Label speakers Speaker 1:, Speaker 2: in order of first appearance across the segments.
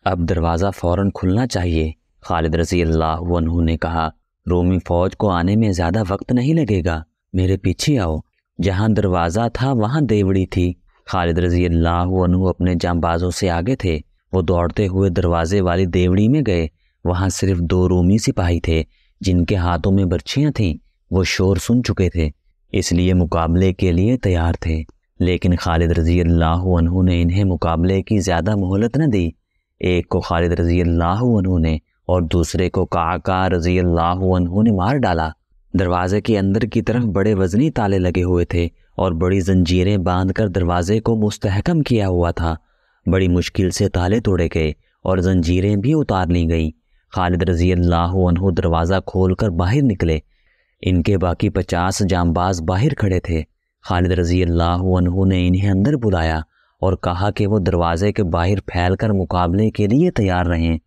Speaker 1: اب دروازہ فوراً کھلنا چاہیے۔ خالد رضی اللہ عنہ نے کہا، رومی فوج کو آنے میں زیادہ وقت نہیں لگے گا، میرے پیچھے آؤ۔ جہاں دروازہ تھا وہاں دیوڑی تھی۔ خالد رضی اللہ عنہ اپنے جانبازوں سے آگے تھے۔ وہ دوڑتے ہوئے دروازے والی دیوڑی میں گئے۔ وہاں صرف 2 رومی سپاہی تھے جن کے ہاتھوں میں برچھیاں تھیں۔ وہ شور سن چکے تھے، اس لیے مقابلے کے لیے تیار تھے، لیکن خالد رضی اللہ عنہ نے انہیں مقابلے کی زیادہ مہلت نہ دی۔ ایک کو خالد رضی اللہ عنہ نے اور دوسرے کو قعقاع رضی اللہ عنہ نے مار ڈالا۔ دروازے کے اندر کی طرف بڑے وزنی تالے لگے ہوئے تھے اور بڑی زنجیریں باندھ کر دروازے کو مستحکم کیا ہوا تھا۔ بڑی مشکل سے تالے توڑے گئے اور زنجیریں بھی اتار لی گئیں۔ خالد رضی اللہ عنہ دروازہ کھول کر باہر نکلے۔ ان کے باقی 50 جانباز باہر کھڑے تھے۔ خالد رضی اللہ عنہ نے انہیں اندر بلایا اور کہا کہ وہ دروازے کے باہر پھیل کر مقابلے کے لیے تیار رہیں،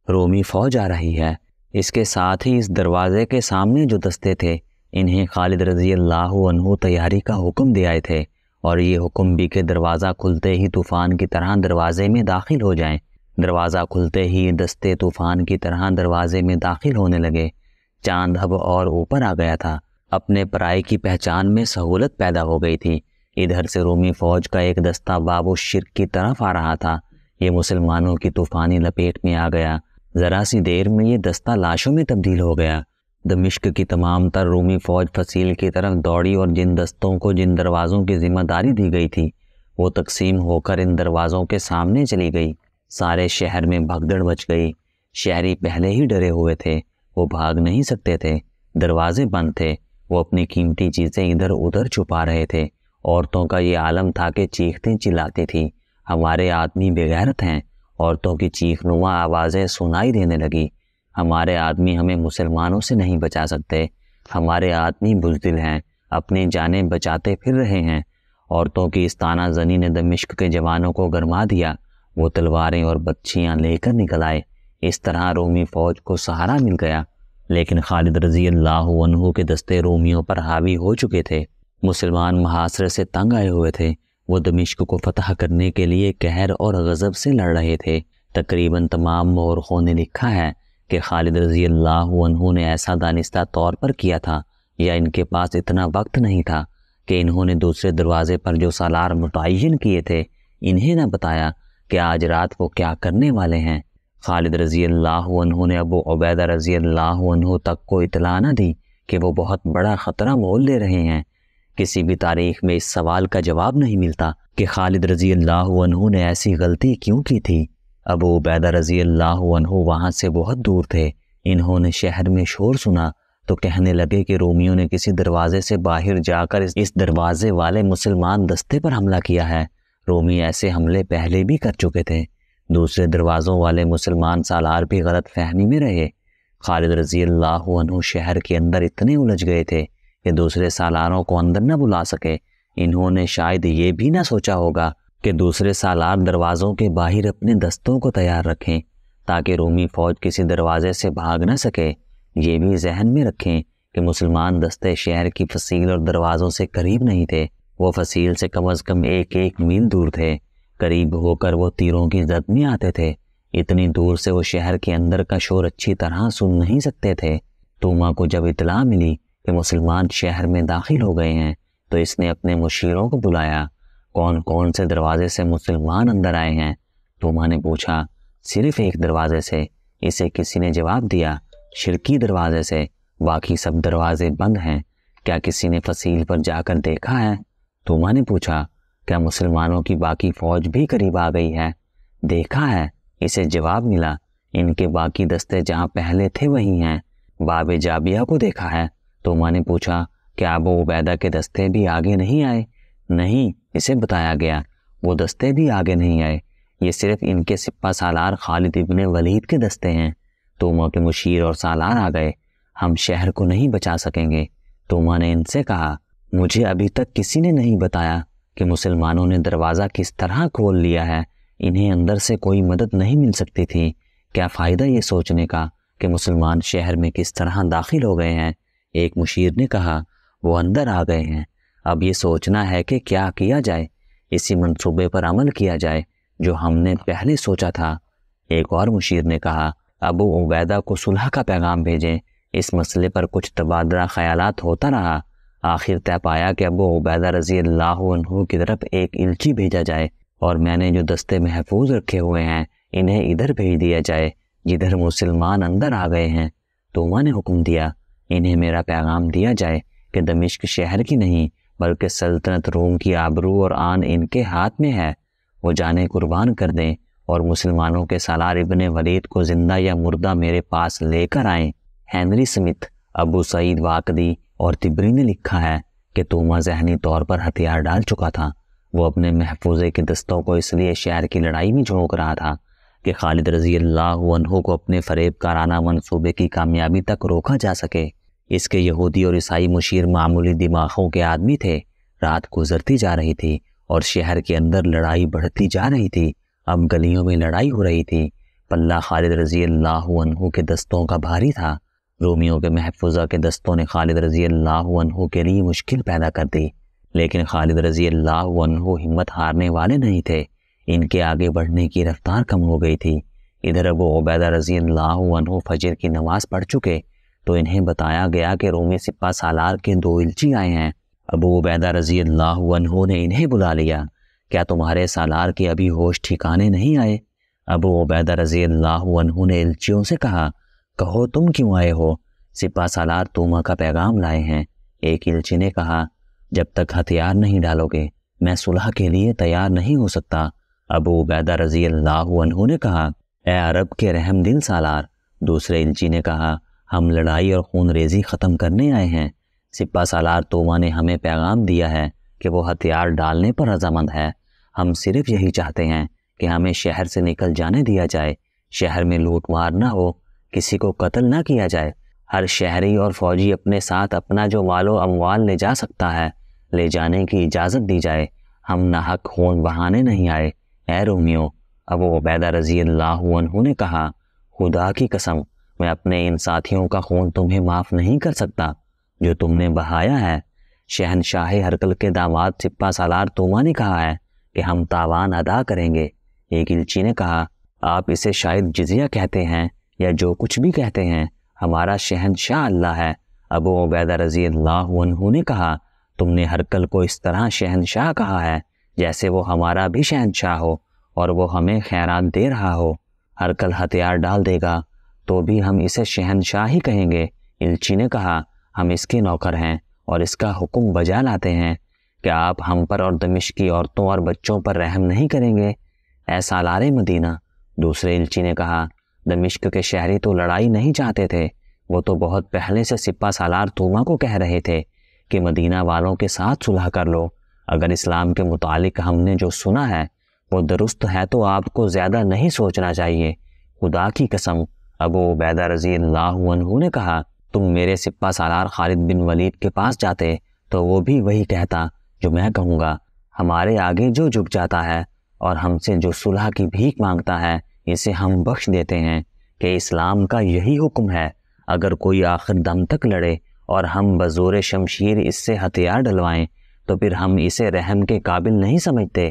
Speaker 1: رومی فوج آ رہی ہے۔ اس کے ساتھ ہی اس دروازے کے سامنے جو دستے تھے انہیں خالد رضی اللہ عنہ تیاری کا حکم دے آئے تھے، اور یہ حکم بھی کہ دروازہ کھلتے ہی طوفان کی طرح دروازے میں داخل ہو جائیں۔ دروازہ کھلتے ہی دستے طوفان کی طرح دروازے میں داخل ہونے لگے۔ چاند اب اور اوپر آ گیا تھا۔ اپنے پرائی کی پہچان میں سہولت پیدا ہو گئی تھی۔ ادھر سے رومی فوج کا ایک دستہ باب الشرک کی طرف آ رہا تھا۔ یہ مسلمانوں کی طوفانی لپیٹ میں آ گیا۔ ذرا سی دیر میں یہ دستہ لاشوں میں تبدیل ہو گیا۔ دمشق کی تمام تر رومی فوج فصیل کی طرف دوڑی اور جن دستوں کو جن دروازوں کی ذمہ داری دی گئی تھی وہ تقسیم ہو کر ان دروازوں کے سامنے چلی گئی۔ سارے شہر میں بھگدڑ مچ گئی۔ شہری پہلے ہی ڈرے ہوئے تھے، وہ بھاگ نہیں سکتے تھے، دروازے بند تھے، وہ اپنی قیمتی چیزیں ادھر ادھر چھپا رہے تھے۔ عورتوں کا یہ عالم تھا کہ چیختی چلاتی تھی، ہمارے آدمی بے غیرت ہیں۔ عورتوں کی چیخ نما آوازیں سنائی دینے لگی، ہمارے آدمی ہمیں مسلمانوں سے نہیں بچا سکتے، ہمارے آدمی بزدل ہیں، اپنی جانیں بچاتے پھر رہے ہیں۔ عورتوں کی اس طعنہ زنی نے دمشق کے جوانوں کو گرما دیا۔ وہ تلواریں اور بچھیاں لے کر نکل آئے۔ اس طرح رومی فوج کو سہارا مل گیا، لیکن خالد رضی اللہ عنہ کے دستے رومیوں پر حاوی ہو چکے تھے۔ مسلمان محاصرے سے تنگ آئے ہوئے تھے۔ وہ دمشق کو فتح کرنے کے لیے قہر اور غضب سے لڑ رہے تھے۔ تقریباً تمام مورخوں نے لکھا ہے کہ خالد رضی اللہ عنہ نے ایسا دانستہ طور پر کیا تھا، یا ان کے پاس اتنا وقت نہیں تھا کہ انہوں نے دوسرے دروازے پر جو سالار متعین کیے تھے انہیں نہ بتایا کہ آج رات وہ کیا کرنے والے ہیں۔ خالد رضی اللہ عنہ نے ابو عبیدہ رضی اللہ عنہ تک کو اطلاع نہ دی کہ وہ بہت بڑا خطرہ مول لے رہے ہیں۔ کسی بھی تاریخ میں اس سوال کا جواب نہیں ملتا کہ خالد رضی اللہ عنہ نے ایسی غلطی کیوں کی تھی۔ ابو عبیدہ رضی اللہ عنہ وہاں سے بہت دور تھے۔ انہوں نے شہر میں شور سنا تو کہنے لگے کہ رومیوں نے کسی دروازے سے باہر جا کر اس دروازے والے مسلمان دستے پر حملہ کیا ہے۔ رومی ایسے حملے پہلے بھی کر چکے تھے۔ دوسرے دروازوں والے مسلمان سالار بھی غلط فہمی میں رہے۔ خالد رضی اللہ عنہ شہر کے اندر اتنے الجھ گئے تھے کہ دوسرے سالاروں کو اندر نہ بلا سکے۔ انہوں نے شاید یہ بھی نہ سوچا ہوگا کہ دوسرے سالار دروازوں کے باہر اپنے دستوں کو تیار رکھیں تاکہ رومی فوج کسی دروازے سے بھاگ نہ سکے۔ یہ بھی ذہن میں رکھیں کہ مسلمان دستے شہر کی فصیل اور دروازوں سے قریب نہیں تھے، وہ فصیل سے کم از کم 1 میل دور تھے۔ قریب ہو کر وہ تیروں کی زد میں آتے تھے۔ اتنی دور سے وہ شہر کے اندر کا شور اچھی طرح سن نہیں سکتے تھے۔ توما کو جب اطلاع ملی کہ مسلمان شہر میں داخل ہو گئے ہیں تو اس نے اپنے مشیروں کو بلایا۔ کون کون سے دروازے سے مسلمان اندر آئے ہیں؟ توما نے پوچھا۔ صرف ایک دروازے سے، اسے کسی نے جواب دیا، شرکی دروازے سے، باقی سب دروازے بند ہیں۔ کیا کسی نے فصیل پر جا کر دیکھا ہے؟ توما نے پوچھا۔ کیا مسلمانوں کی باقی فوج بھی قریب آ گئی ہے؟ دیکھا ہے، اسے جواب ملا۔ ان کے باقی دستے جہاں پہلے تھے وہی ہیں۔ باب جابیہ کو دیکھا ہے؟ توما نے پوچھا۔ کیا ابو عبیدہ کے دستے بھی آگے نہیں آئے؟ نہیں، اسے بتایا گیا، وہ دستے بھی آگے نہیں آئے، یہ صرف ان کے سپہ سالار خالد ابن ولید کے دستے ہیں۔ توما کے مشیر اور سالار آ گئے۔ ہم شہر کو نہیں بچا سکیں گے۔ توما نے ان سے کہا، مجھے ابھی تک کسی نے نہیں بتایا کہ مسلمانوں نے دروازہ کس طرح کھول لیا ہے۔ انہیں اندر سے کوئی مدد نہیں مل سکتی تھی۔ کیا فائدہ یہ سوچنے کا کہ مسلمان شہر میں کس طرح داخل ہو گئے ہیں؟ ایک مشیر نے کہا، وہ اندر آ گئے ہیں۔ اب یہ سوچنا ہے کہ کیا کیا جائے۔ اسی منصوبے پر عمل کیا جائے جو ہم نے پہلے سوچا تھا۔ ایک اور مشیر نے کہا، ابو عبیدہ کو صلح کا پیغام بھیجیں۔ اس مسئلے پر کچھ تبادلہ خیالات ہوتا رہا۔ آخر طے پایا کہ ابو عبیدہ رضی اللہ عنہ کی طرف ایک الچی بھیجا جائے اور میں نے جو دستے محفوظ رکھے ہوئے ہیں انہیں ادھر بھیج دیا جائے جدھر مسلمان اندر آ گئے ہیں۔ توما نے حکم دیا، انہیں میرا پیغام دیا جائے کہ دمشق شہر کی نہیں بلکہ سلطنت روم کی آبرو اور آن ان کے ہاتھ میں ہے۔ وہ جانیں قربان کر دیں اور مسلمانوں کے سالار ابن ولید کو زندہ یا مردہ میرے پاس لے کر آئیں۔ ہنری سمتھ، ابو سعید واقدی اور تبری نے لکھا ہے کہ توما ذہنی طور پر ہتھیار ڈال چکا تھا۔ وہ اپنے محفوظے کے دستوں کو اس لیے شہر کی لڑائی میں جھونک رہا تھا کہ خالد رضی اللہ عنہ کو اپنے فریب کارانہ منصوبے کی کامیابی تک روکا جا سکے۔ اس کے یہودی اور عیسائی مشیر معمولی دماغوں کے آدمی تھے۔ رات گزرتی جا رہی تھی اور شہر کے اندر لڑائی بڑھتی جا رہی تھی۔ اب گلیوں میں لڑائی ہو رہی تھی۔ پلہ خالد رضی اللہ عنہ کے دستوں کا بھاری تھا۔ رومیوں کے محفوظہ کے دستوں نے خالد رضی اللہ عنہ کے لیے مشکل پیدا کر دی، لیکن خالد رضی اللہ عنہ ہمت ہارنے والے نہیں تھے۔ ان کے آگے بڑھنے کی رفتار کم ہو گئی تھی۔ ادھر ابو عبیدہ رضی اللہ عنہ فجر کی نماز پڑھ چکے تو انہیں بتایا گیا کہ رومی سپہ سالار کے 2 الچی آئے ہیں۔ ابو عبیدہ رضی اللہ عنہ نے انہیں بلا لیا، کیا تمہارے سالار کے ابھی ہوش ٹھکانے نہیں آئے؟ ابو عبیدہ رضی اللہ عنہ نے الچیوں سے کہا، کہو تم کیوں آئے ہو؟ سپہ سالار توما کا پیغام لائے ہیں۔ ایک الچی نے کہا، جب تک ہتھیار نہیں ڈالو گے میں صلح کے لیے تیار نہیں ہو سکتا۔ ابو عبیدہ رضی اللہ عنہ نے کہا، اے عرب کے رحم دل سالار۔ دوسرے الچی نے کہا، ہم لڑائی اور خون ریزی ختم کرنے آئے ہیں۔ سپہ سالار توما نے ہمیں پیغام دیا ہے کہ وہ ہتھیار ڈالنے پر رضامند ہے۔ ہم صرف یہی چاہتے ہیں کہ ہمیں شہر سے نکل جانے دیا جائے، شہر میں لوٹ مار نہ ہو، کسی کو قتل نہ کیا جائے، ہر شہری اور فوجی اپنے ساتھ اپنا جو مال و اموال لے جا سکتا ہے لے جانے کی اجازت دی جائے۔ ہم ناحق خون بہانے نہیں آئے۔ اے رومیو، ابو عبیدہ رضی اللہ عنہ نے کہا، خدا کی قسم میں اپنے ان ساتھیوں کا خون تمہیں معاف نہیں کر سکتا جو تم نے بہایا ہے۔ شہنشاہ ہرقل کے داماد سپہ سالار توما نے کہا ہے کہ ہم تاوان ادا کریں گے۔ ایک الچی نے کہا، آپ اسے شاید جزیہ کہتے ہیں یا جو کچھ بھی کہتے ہیں، ہمارا شہنشاہ اللہ ہے۔ ابو عبیدہ رضی اللہ عنہ نے کہا، تم نے ہرقل کو اس طرح شہنشاہ کہا ہے جیسے وہ ہمارا بھی شہنشاہ ہو اور وہ ہمیں خیرات دے رہا ہو۔ ہرقل ہتھیار ڈال دے گا تو بھی ہم اسے شہنشاہ ہی کہیں گے۔ الچی نے کہا، ہم اس کے نوکر ہیں اور اس کا حکم بجا لاتے ہیں۔ کیا آپ ہم پر اور دمشق کی عورتوں اور بچوں پر رحم نہیں کریں گے؟ اے سالار مدینہ، دوسرے الچی نے کہا، دمشق کے شہری تو لڑائی نہیں چاہتے تھے، وہ تو بہت پہلے سے سپہ سالار توما کو کہہ رہے تھے کہ مدینہ والوں کے ساتھ صلح کر لو۔ اگر اسلام کے متعلق ہم نے جو سنا ہے وہ درست ہے تو آپ کو زیادہ نہیں سوچنا چاہیے۔ خدا کی قسم، ابو عبیدہ رضی اللہ عنہ نے کہا، تم میرے سپہ سالار خالد بن ولید کے پاس جاتے تو وہ بھی وہی کہتا جو میں کہوں گا۔ ہمارے آگے جو جھک جاتا ہے اور ہم سے جو صلح کی بھیک مانگتا ہے اسے ہم بخش دیتے ہیں کہ اسلام کا یہی حکم ہے۔ اگر کوئی آخر دم تک لڑے اور ہم بزور شمشیر اس سے ہتھیار ڈلوائیں تو پھر ہم اسے رحم کے قابل نہیں سمجھتے۔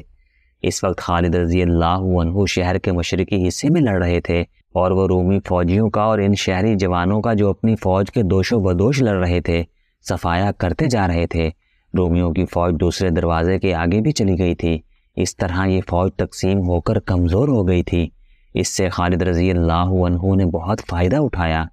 Speaker 1: اس وقت خالد رضی اللہ عنہ شہر کے مشرقی حصے میں لڑ رہے تھے اور وہ رومی فوجیوں کا اور ان شہری جوانوں کا جو اپنی فوج کے دوش و بدوش لڑ رہے تھے صفایا کرتے جا رہے تھے۔ رومیوں کی فوج دوسرے دروازے کے آگے بھی چلی گئی تھی۔ اس طرح یہ فوج تقسیم ہو کر کمزور ہو گئی تھی۔ اس سے خالد رضی اللہ عنہ نے بہت فائدہ اٹھایا۔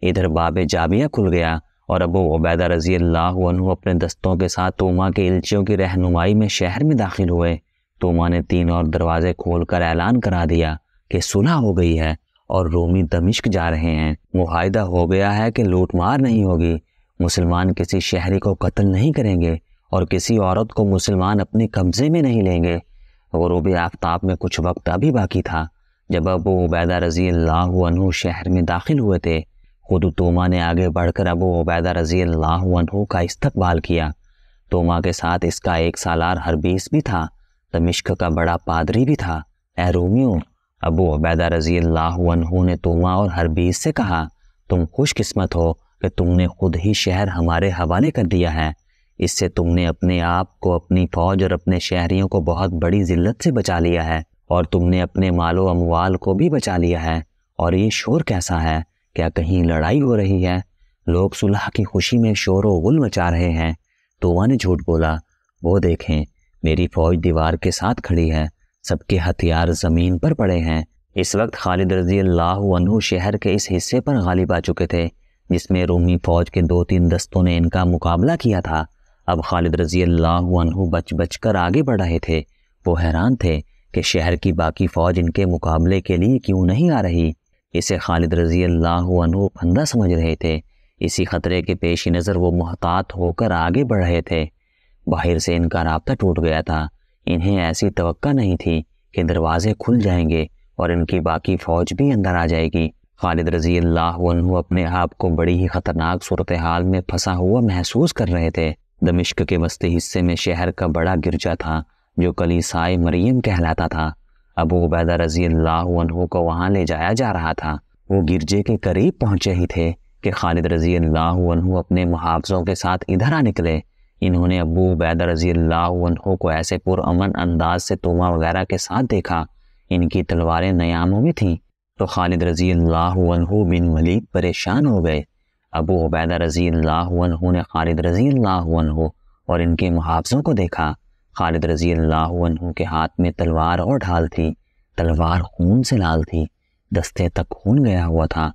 Speaker 1: ادھر باب جابیہ کھل گیا اور ابو عبیدہ رضی اللہ عنہ اپنے دستوں کے ساتھ توما کے الچیوں کی رہنمائی میں شہر میں داخل ہوئے۔ توما نے 3 اور دروازے کھول کر اعلان کرا دیا کہ صلح ہو گئی ہے اور رومی دمشق جا رہے ہیں۔ معاہدہ ہو گیا ہے کہ لوٹ مار نہیں ہوگی، مسلمان کسی شہری کو قتل نہیں کریں گے اور کسی عورت کو مسلمان اپنے قبضے میں نہیں لیں گے۔ غروب آفتاب میں کچھ وقت ابھی باقی تھا جب ابو عبیدہ رضی اللہ عنہ شہر میں داخل ہوئے تھے۔ خود توما نے آگے بڑھ کر ابو عبیدہ رضی اللہ عنہ کا استقبال کیا۔ توما کے ساتھ اس کا ایک سالار ہربیس بھی تھا، دمشق کا بڑا پادری بھی تھا۔ اے رومیو، ابو عبیدہ رضی اللہ عنہ نے توما اور ہربیس سے کہا، تم خوش قسمت ہو کہ تم نے خود ہی شہر ہمارے حوالے کر دیا ہے۔ اس سے تم نے اپنے آپ کو، اپنی فوج اور اپنے شہریوں کو بہت بڑی ذلت سے بچا لیا ہے اور تم نے اپنے مال و اموال کو بھی بچا لیا ہے، اور یہ شور کیسا ہے؟ کیا کہیں لڑائی ہو رہی ہے؟ لوگ صلح کی خوشی میں شور و غل مچا رہے ہیں۔ توما نے جھوٹ بولا، وہ دیکھیں میری فوج دیوار کے ساتھ کھڑی ہے، سب کے ہتھیار زمین پر پڑے ہیں۔ اس وقت خالد رضی اللہ عنہ شہر کے اس حصے پر غالب آ چکے تھے جس میں رومی فوج کے 2-3 دستوں نے ان کا مقابلہ کیا تھا۔ اب خالد رضی اللہ عنہ بچ بچ کر آگے بڑھ رہے تھے۔ وہ حیران تھے کہ شہر کی باقی فوج ان کے مقابلے کے لیے کیوں نہیں آ رہی۔ اسے خالد رضی اللہ عنہ پھندا سمجھ رہے تھے۔ اسی خطرے کے پیش نظر وہ محتاط ہو کر آگے بڑھ رہے تھے۔ باہر سے ان کا رابطہ ٹوٹ گیا تھا۔ انہیں ایسی توقع نہیں تھی کہ دروازے کھل جائیں گے اور ان کی باقی فوج بھی اندر آ جائے گی۔ خالد رضی اللہ عنہ اپنے آپ کو بڑی ہی خطرناک صورتحال میں پھنسا ہوا محسوس کر رہے تھے۔ دمشق کے وسطی حصے میں شہر کا بڑا گرجا تھا جو کلیسائے مریم کہلاتا تھا۔ ابو عبیدہ رضی اللہ عنہ کو وہاں لے جایا جا رہا تھا۔ وہ گرجے کے قریب پہنچے ہی تھے کہ خالد رضی اللہ عنہ اپنے محافظوں کے ساتھ ادھر آ نکلے۔ انہوں نے ابو عبیدہ رضی اللہ عنہ کو ایسے پرامن انداز سے توما وغیرہ کے ساتھ دیکھا، ان کی تلواریں نیاموں میں تھیں، تو خالد رضی اللہ عنہ بن ولید پریشان ہو گئے۔ ابو عبیدہ رضی اللہ عنہ نے خالد رضی اللہ عنہ اور ان کے محافظوں کو دیکھا۔ خالد رضی اللہ عنہ کے ہاتھ میں تلوار اور ڈھال تھی۔ تلوار خون سے لال تھی، دستے تک خون گیا ہوا تھا۔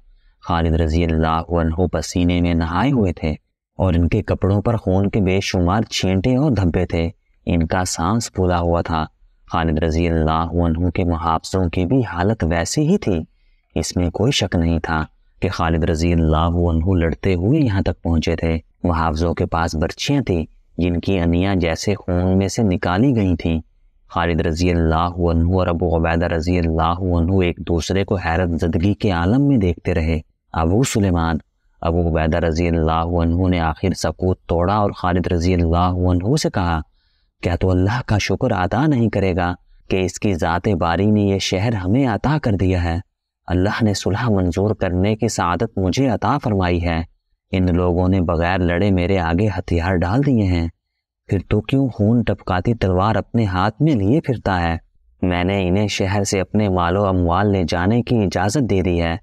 Speaker 1: خالد رضی اللہ عنہ پسینے میں نہائے ہوئے تھے اور ان کے کپڑوں پر خون کے بے شمار چھینٹے اور دھبے تھے۔ ان کا سانس پھولا ہوا تھا۔ خالد رضی اللہ عنہ کے محافظوں کی بھی حالت ویسی ہی تھی۔ اس میں کوئی شک نہیں تھا کہ خالد رضی اللہ عنہ لڑتے ہوئے یہاں تک پہنچے تھے۔ محافظوں کے پاس برچیاں تھیں جن کی انیاں جیسے خون میں سے نکالی گئی تھیں۔ خالد رضی اللہ عنہ اور ابو عبیدہ رضی اللہ عنہ ایک دوسرے کو حیرت زدگی کے عالم میں دیکھتے رہے۔ ابو سلیمان، ابو عبیدہ رضی اللہ عنہ نے آخر سکوت توڑا اور خالد رضی اللہ عنہ سے کہا، کیا تو اللہ کا شکر ادا نہیں کرے گا کہ اس کی ذات باری نے یہ شہر ہمیں عطا کر دیا ہے؟ اللہ نے صلح منظور کرنے کی سعادت مجھے عطا فرمائی ہے۔ ان لوگوں نے بغیر لڑے میرے آگے ہتھیار ڈال دیے ہیں، پھر تو کیوں خون ٹپکاتی تلوار اپنے ہاتھ میں لیے پھرتا ہے؟ میں نے انہیں شہر سے اپنے مال و اموال لے جانے کی اجازت دے دی ہے۔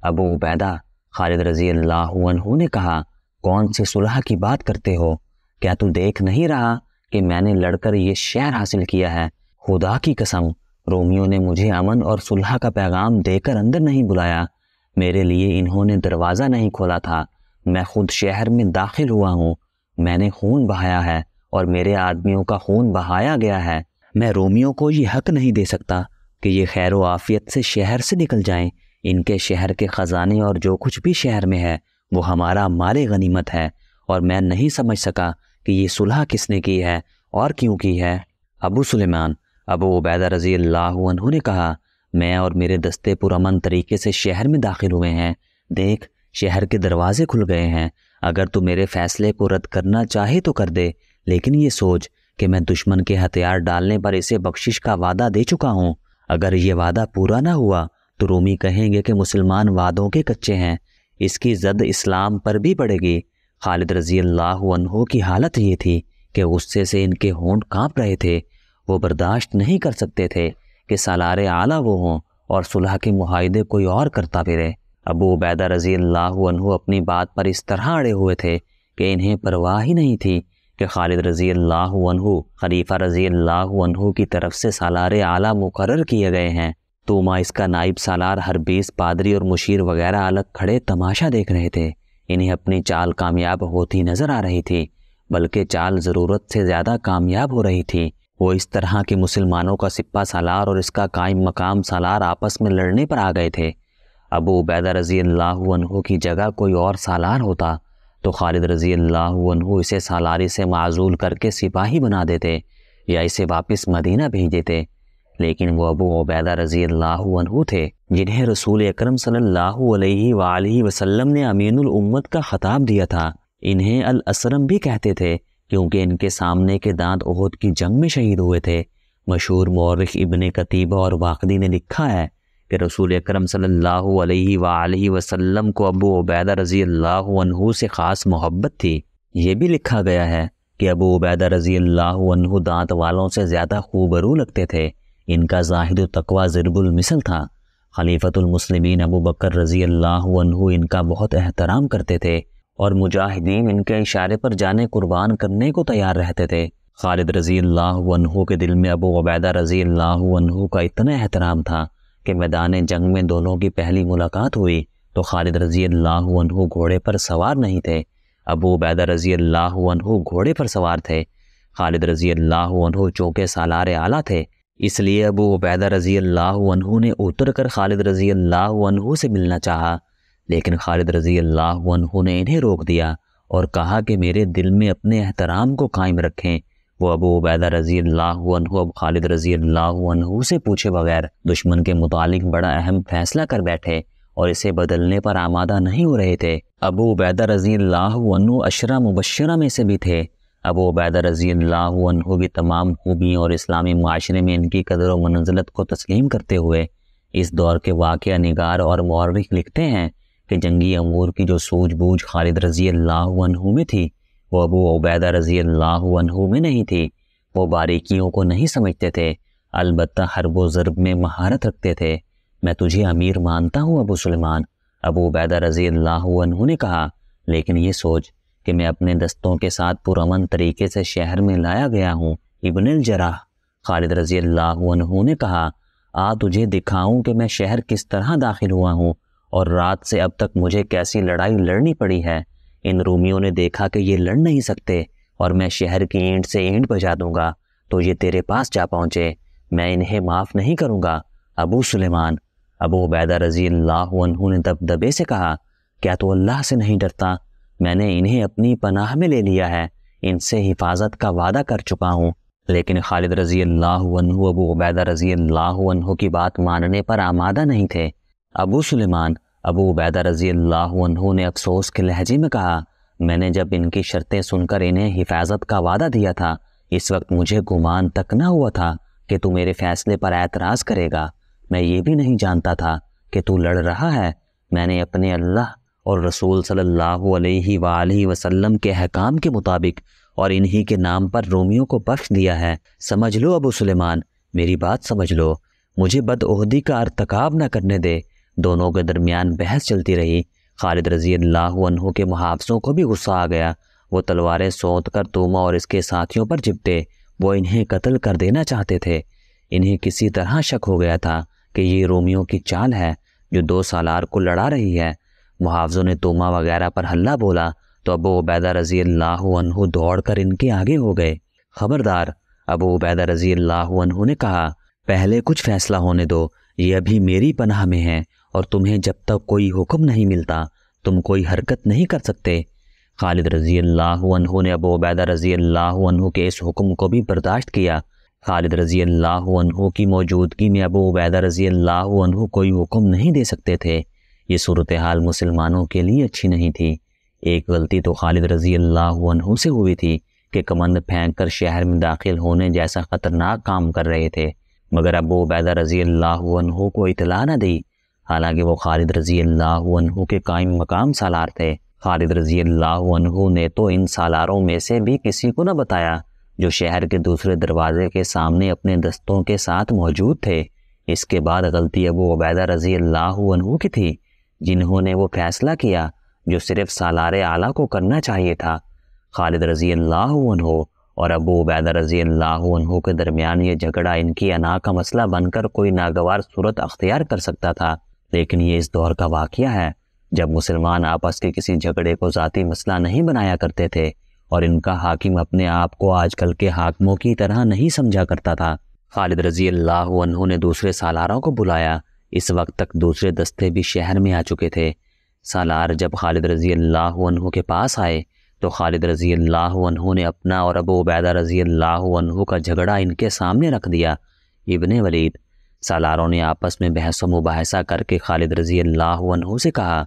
Speaker 1: ابو عبیدہ، خالد رضی اللہ عنہ نے کہا، کون سی صلح کی بات کرتے ہو؟ کیا تو دیکھ نہیں رہا کہ میں نے لڑ کر یہ شہر حاصل کیا ہے؟ خدا کی قسم، رومیوں نے مجھے امن اور صلح کا پیغام دے کر اندر نہیں بلایا۔ میرے لیے انہوں نے دروازہ نہیں کھولا تھا۔ میں خود شہر میں داخل ہوا ہوں۔ میں نے خون بہایا ہے اور میرے آدمیوں کا خون بہایا گیا ہے۔ میں رومیوں کو یہ حق نہیں دے سکتا کہ یہ خیر و عافیت سے شہر سے نکل جائیں۔ ان کے شہر کے خزانے اور جو کچھ بھی شہر میں ہے وہ ہمارا مال غنیمت ہے، اور میں نہیں سمجھ سکا کہ یہ صلح کس نے کی ہے اور کیوں کی ہے۔ ابو سلیمان، ابو عبیدہ رضی اللہ عنہ نے کہا، میں اور میرے دستے پرامن طریقے سے شہر میں داخل ہوئے ہیں۔ دیکھ، شہر کے دروازے کھل گئے ہیں۔ اگر تو میرے فیصلے کو رد کرنا چاہے تو کر دے، لیکن یہ سوچ کہ میں دشمن کے ہتھیار ڈالنے پر اسے بخشش کا وعدہ دے چکا ہوں۔ اگر یہ وعدہ پورا نہ ہوا تو رومی کہیں گے کہ مسلمان وعدوں کے کچے ہیں۔ اس کی زد اسلام پر بھی پڑے گی۔ خالد رضی اللہ عنہ کی حالت یہ تھی کہ غصے سے ان کے ہونٹ کانپ رہے تھے۔ وہ برداشت نہیں کر سکتے تھے کہ سالار اعلیٰ وہ ہوں اور صلح کے معاہدے کوئی اور کرتا پھرے۔ ابو عبیدہ رضی اللہ عنہ اپنی بات پر اس طرح اڑے ہوئے تھے کہ انہیں پرواہ ہی نہیں تھی کہ خالد رضی اللہ عنہ خلیفہ رضی اللہ عنہ کی طرف سے سالار اعلیٰ مقرر کیے گئے ہیں۔ توما اس کا نائب سالار، ہربیس پادری اور مشیر وغیرہ الگ کھڑے تماشا دیکھ رہے تھے۔ انہیں اپنی چال کامیاب ہوتی نظر آ رہی تھی، بلکہ چال ضرورت سے زیادہ کامیاب ہو رہی تھی۔ وہ اس طرح کہ مسلمانوں کا سپہ سالار اور اس کا قائم مقام سالار آپس میں لڑنے پر آ گئے تھے۔ ابو عبیدہ رضی اللہ عنہ کی جگہ کوئی اور سالار ہوتا تو خالد رضی اللہ عنہ اسے سالاری سے معزول کر کے سپاہی بنا دیتے یا اسے واپس مدینہ بھیج دیتے، لیکن وہ ابو عبیدہ رضی اللہ عنہ تھے جنہیں رسول اکرم صلی اللہ علیہ وآلہ وسلم نے امین الامت کا خطاب دیا تھا۔ انہیں الاسرم بھی کہتے تھے کیونکہ ان کے سامنے کے دانت احد کی جنگ میں شہید ہوئے تھے۔ مشہور مورخ ابن قتیبہ اور واقدی نے لکھا ہے کہ رسول اکرم صلی اللہ علیہ وآلہ وسلم کو ابو عبیدہ رضی اللہ عنہ سے خاص محبت تھی۔ یہ بھی لکھا گیا ہے کہ ابو عبیدہ رضی اللہ عنہ دانت والوں سے زیادہ خوبرو لگتے تھے، ان کا زاہد و تقوی ضرب المثل تھا۔ خلیفۃ المسلمین ابو بکر رضی اللہ عنہ ان کا بہت احترام کرتے تھے اور مجاہدین ان کے اشارے پر جانے قربان کرنے کو تیار رہتے تھے۔ خالد رضی اللہ عنہ کے دل میں ابو عبیدہ رضی اللہ عنہ کا اتنا احترام تھا کہ میدان جنگ میں دونوں کی پہلی ملاقات ہوئی تو خالد رضی اللہ عنہ گھوڑے پر سوار نہیں تھے، ابو عبیدہ رضی اللہ عنہ گھوڑے پر سوار تھے۔ خالد رضی اللہ عنہ چونکہ سالار اعلیٰ تھے، اس لیے ابو عبیدہ رضی اللہ عنہ نے اتر کر خالد رضی اللہ عنہ سے ملنا چاہا، لیکن خالد رضی اللہ عنہ نے انہیں روک دیا اور کہا کہ میرے دل میں اپنے احترام کو قائم رکھیں۔ وہ ابو عبیدہ رضی اللہ عنہ اب خالد رضی اللہ عنہ سے پوچھے بغیر دشمن کے متعلق بڑا اہم فیصلہ کر بیٹھے اور اسے بدلنے پر آمادہ نہیں ہو رہے تھے۔ ابو عبیدہ رضی اللہ عنہ عشرہ مبشرہ میں سے بھی تھے۔ ابو عبیدہ رضی اللہ عنہ بھی تمام خوبیوں اور اسلامی معاشرے میں ان کی قدر و منزلت کو تسلیم کرتے ہوئے اس دور کے واقعہ نگار اور مورخ لکھتے ہیں کہ جنگی امور کی جو سوجھ بوجھ خالد رضی اللہ عنہ میں تھی وہ ابو عبیدہ رضی اللہ عنہ میں نہیں تھی۔ وہ باریکیوں کو نہیں سمجھتے تھے، البتہ حرب و ضرب میں مہارت رکھتے تھے۔ میں تجھے امیر مانتا ہوں ابو سلیمان، ابو عبیدہ رضی اللہ عنہ نے کہا، لیکن یہ سوچ کہ میں اپنے دستوں کے ساتھ پرامن طریقے سے شہر میں لایا گیا ہوں۔ ابن الجراح خالد رضی اللہ عنہ نے کہا، تجھے دکھاؤں کہ میں شہر کس طرح داخل ہوا ہوں اور رات سے اب تک مجھے کیسی لڑائی لڑنی پڑی ہے۔ ان رومیوں نے دیکھا کہ یہ لڑ نہیں سکتے اور میں شہر کی اینٹ سے اینٹ بجا دوں گا تو یہ تیرے پاس جا پہنچے، میں انہیں معاف نہیں کروں گا۔ ابو سلیمان، ابو عبیدہ رضی اللہ عنہ نے دبدبے سے کہا، کیا تو اللہ سے نہیں ڈرتا؟ میں نے انہیں اپنی پناہ میں لے لیا ہے، ان سے حفاظت کا وعدہ کر چکا ہوں۔ لیکن خالد رضی اللہ عنہ ابو عبیدہ رضی اللہ عنہ کی بات ماننے پر آمادہ نہیں تھے۔ ابو سلیمان، ابو عبیدہ رضی اللہ عنہ نے افسوس کے لہجے میں کہا، میں نے جب ان کی شرطیں سن کر انہیں حفاظت کا وعدہ دیا تھا اس وقت مجھے گمان تک نہ ہوا تھا کہ تو میرے فیصلے پر اعتراض کرے گا۔ میں یہ بھی نہیں جانتا تھا کہ تو لڑ رہا ہے۔ میں نے اپنے اللہ اور رسول صلی اللہ علیہ وآلہ وسلم کے احکام کے مطابق اور انہی کے نام پر رومیوں کو بخش دیا ہے۔ سمجھ لو ابو سلیمان، میری بات سمجھ لو، مجھے بدعہدی کا ارتکاب نہ کرنے دے۔ دونوں کے درمیان بحث چلتی رہی۔ خالد رضی اللہ عنہ کے محافظوں کو بھی غصہ آ گیا، وہ تلواریں سونت کر توما اور اس کے ساتھیوں پر جپٹے، وہ انہیں قتل کر دینا چاہتے تھے۔ انہیں کسی طرح شک ہو گیا تھا کہ یہ رومیوں کی چال ہے جو 2 سالار کو لڑا رہی ہے۔ محافظوں نے توما وغیرہ پر حلہ بولا تو ابو عبیدہ رضی اللہ عنہ دوڑ کر ان کے آگے ہو گئے۔ خبردار، ابو عبیدہ رضی اللہ عنہ نے کہا، پہلے کچھ فیصلہ ہونے دو، یہ ابھی میری پناہ میں ہے اور تمہیں جب تک کوئی حکم نہیں ملتا تم کوئی حرکت نہیں کر سکتے۔ خالد رضی اللہ عنہ نے ابو عبیدہ رضی اللہ عنہ کے اس حکم کو بھی برداشت کیا۔ خالد رضی اللہ عنہ کی موجودگی میں ابو عبیدہ رضی اللہ عنہ کوئی حکم نہیں دے سکتے تھے۔ یہ صورتحال مسلمانوں کے لیے اچھی نہیں تھی۔ ایک غلطی تو خالد رضی اللہ عنہ سے ہوئی تھی کہ کمند پھینک کر شہر میں داخل ہونے جیسا خطرناک کام کر رہے تھے، مگر ابو عبیدہ رضی اللہ عنہ کو اطلاع نہ دی، حالانکہ وہ خالد رضی اللہ عنہ کے قائم مقام سالار تھے۔ خالد رضی اللہ عنہ نے تو ان سالاروں میں سے بھی کسی کو نہ بتایا جو شہر کے دوسرے دروازے کے سامنے اپنے دستوں کے ساتھ موجود تھے۔ اس کے بعد غلطی ابو عبیدہ رضی اللہ عنہ کی تھی، جنہوں نے وہ فیصلہ کیا جو صرف سالار اعلیٰ کو کرنا چاہیے تھا۔ خالد رضی اللہ عنہ اور ابو عبیدہ رضی اللہ عنہ کے درمیان یہ جھگڑا ان کی انا کا مسئلہ بن کر کوئی ناگوار صورت اختیار کر سکتا تھا، لیکن یہ اس دور کا واقعہ ہے جب مسلمان آپس کے کسی جھگڑے کو ذاتی مسئلہ نہیں بنایا کرتے تھے اور ان کا حاکم اپنے آپ کو آج کل کے حاکموں کی طرح نہیں سمجھا کرتا تھا۔ خالد رضی اللہ عنہ نے دوسرے سالاروں کو بلایا۔ اس وقت تک دوسرے دستے بھی شہر میں آ چکے تھے۔ سالار جب خالد رضی اللہ عنہ کے پاس آئے تو خالد رضی اللہ عنہ نے اپنا اور ابو عبیدہ رضی اللہ عنہ کا جھگڑا ان کے سامنے رکھ دیا۔ ابن ولید، سالاروں نے آپس میں بحث و مباحثہ کر کے خالد رضی اللہ عنہ سے کہا،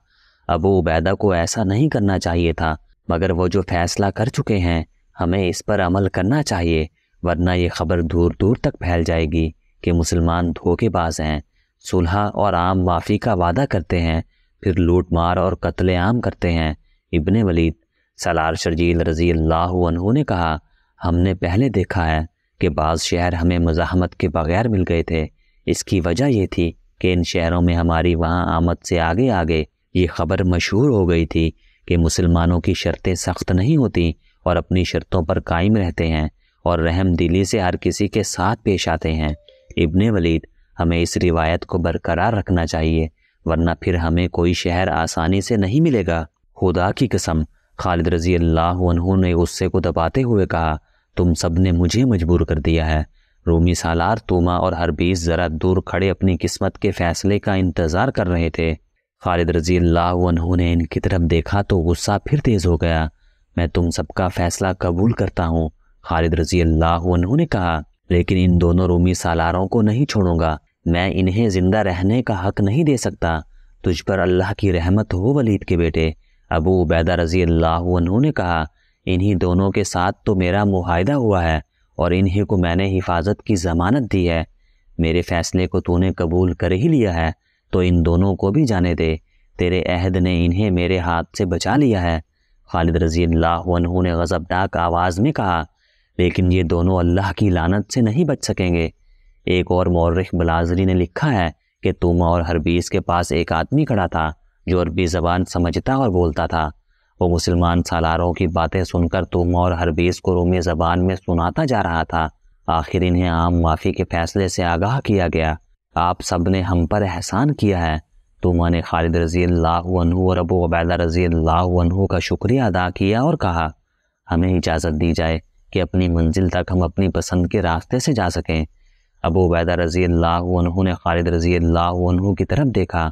Speaker 1: ابو عبیدہ کو ایسا نہیں کرنا چاہیے تھا، مگر وہ جو فیصلہ کر چکے ہیں ہمیں اس پر عمل کرنا چاہیے، ورنہ یہ خبر دور دور تک پھیل جائے گی کہ مسلمان دھوکے باز ہیں، صلح اور عام معافی کا وعدہ کرتے ہیں، پھر لوٹ مار اور قتل عام کرتے ہیں۔ ابن ولید، سالار شرجیل رضی اللہ عنہ نے کہا، ہم نے پہلے دیکھا ہے کہ بعض شہر ہمیں مزاحمت کے بغیر مل گئے تھے۔ اس کی وجہ یہ تھی کہ ان شہروں میں ہماری وہاں آمد سے آگے آگے یہ خبر مشہور ہو گئی تھی کہ مسلمانوں کی شرطیں سخت نہیں ہوتی اور اپنی شرطوں پر قائم رہتے ہیں اور رحم دلی سے ہر کسی کے ساتھ پیش آتے ہیں۔ ابن ولید، ہمیں اس روایت کو برقرار رکھنا چاہیے، ورنہ پھر ہمیں کوئی شہر آسانی سے نہیں ملے گا۔ خدا کی قسم، خالد رضی اللہ عنہ نے غصے کو دباتے ہوئے کہا، تم سب نے مجھے مجبور کر دیا ہے۔ رومی سالار توما اور حربیس ذرا دور کھڑے اپنی قسمت کے فیصلے کا انتظار کر رہے تھے۔ خالد رضی اللہ عنہ نے ان کی طرف دیکھا تو غصہ پھر تیز ہو گیا۔ میں تم سب کا فیصلہ قبول کرتا ہوں، خالد رضی اللہ عنہ نے کہا، لیکن ان دونوں رومی سالاروں کو نہیں چھوڑوں گا۔ میں انہیں زندہ رہنے کا حق نہیں دے سکتا۔ تجھ پر اللہ کی رحمت ہو ولید کے بیٹے، ابو عبیدہ رضی اللہ عنہ نے کہا۔ انہی دونوں کے ساتھ تو میرا معاہدہ ہوا ہے اور انہی کو میں نے حفاظت کی ضمانت دی ہے۔ میرے فیصلے کو تو نے قبول کر ہی لیا ہے تو ان دونوں کو بھی جانے دے۔ تیرے عہد نے انہیں میرے ہاتھ سے بچا لیا ہے، خالد رضی اللہ عنہ نے غضبناک آواز میں کہا، لیکن یہ دونوں اللہ کی لعنت سے نہیں بچ سکیں گے۔ ایک اور مورخ بلازری نے لکھا ہے کہ توما اور حربیس کے پاس ایک آدمی کھڑا تھا جو عربی زبان سمجھتا اور بولتا تھا۔ وہ مسلمان سالاروں کی باتیں سن کر توما اور حربیس کو رومی زبان میں سناتا جا رہا تھا۔ آخر انہیں عام معافی کے فیصلے سے آگاہ کیا گیا۔ آپ سب نے ہم پر احسان کیا ہے۔ توما نے خالد رضی اللہ عنہ اور ابو عبیدہ رضی اللہ عنہ کا شکریہ ادا کیا اور کہا، ہمیں اجازت دی جائے کہ اپنی منزل تک ہم اپنی پسند کے راستے سے جا سکیں۔ ابو عبیدہ رضی اللہ عنہ نے خالد رضی اللہ عنہ کی طرف دیکھا،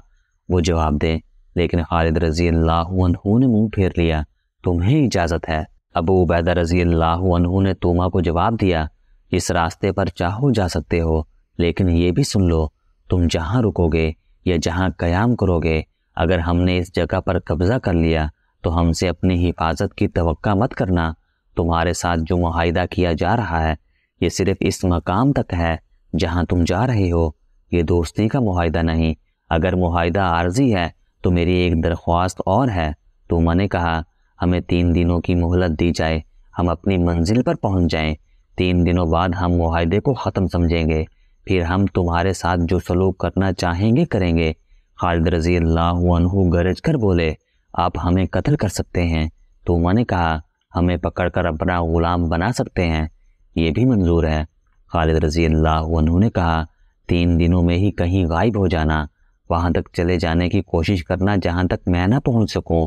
Speaker 1: وہ جواب دے، لیکن خالد رضی اللہ عنہ نے منہ پھیر لیا۔ تمہیں اجازت ہے۔ ابو عبیدہ رضی اللہ عنہ نے توما کو جواب دیا، اس راستے پر چاہو جا سکتے ہو، لیکن یہ بھی سن لو، تم جہاں رکو گے یا جہاں قیام کرو گے، اگر ہم نے اس جگہ پر قبضہ کر لیا تو ہم سے اپنی حفاظت کی توقع مت کرنا۔ تمہارے ساتھ جو معاہدہ کیا جا رہا ہے یہ صرف اس مقام تک ہے جہاں تم جا رہے ہو، یہ دوستی کا معاہدہ نہیں۔ اگر معاہدہ عارضی ہے تو میری ایک درخواست اور ہے۔ توما نے کہا، ہمیں 3 دنوں کی مہلت دی جائے، ہم اپنی منزل پر پہنچ جائیں۔ 3 دنوں بعد ہم معاہدے کو ختم سمجھیں گے، پھر ہم تمہارے ساتھ جو سلوک کرنا چاہیں گے کریں گے۔ خالد رضی اللہ عنہ گرج کر بولے، آپ ہمیں قتل کر سکتے ہیں۔ توما نے کہا، ہمیں پکڑ کر اپنا غلام بنا سکتے ہیں، یہ بھی منظور ہے۔ خالد رضی اللہ عنہ نے کہا، 3 دنوں میں ہی کہیں غائب ہو جانا، وہاں تک چلے جانے کی کوشش کرنا جہاں تک میں نہ پہنچ سکوں۔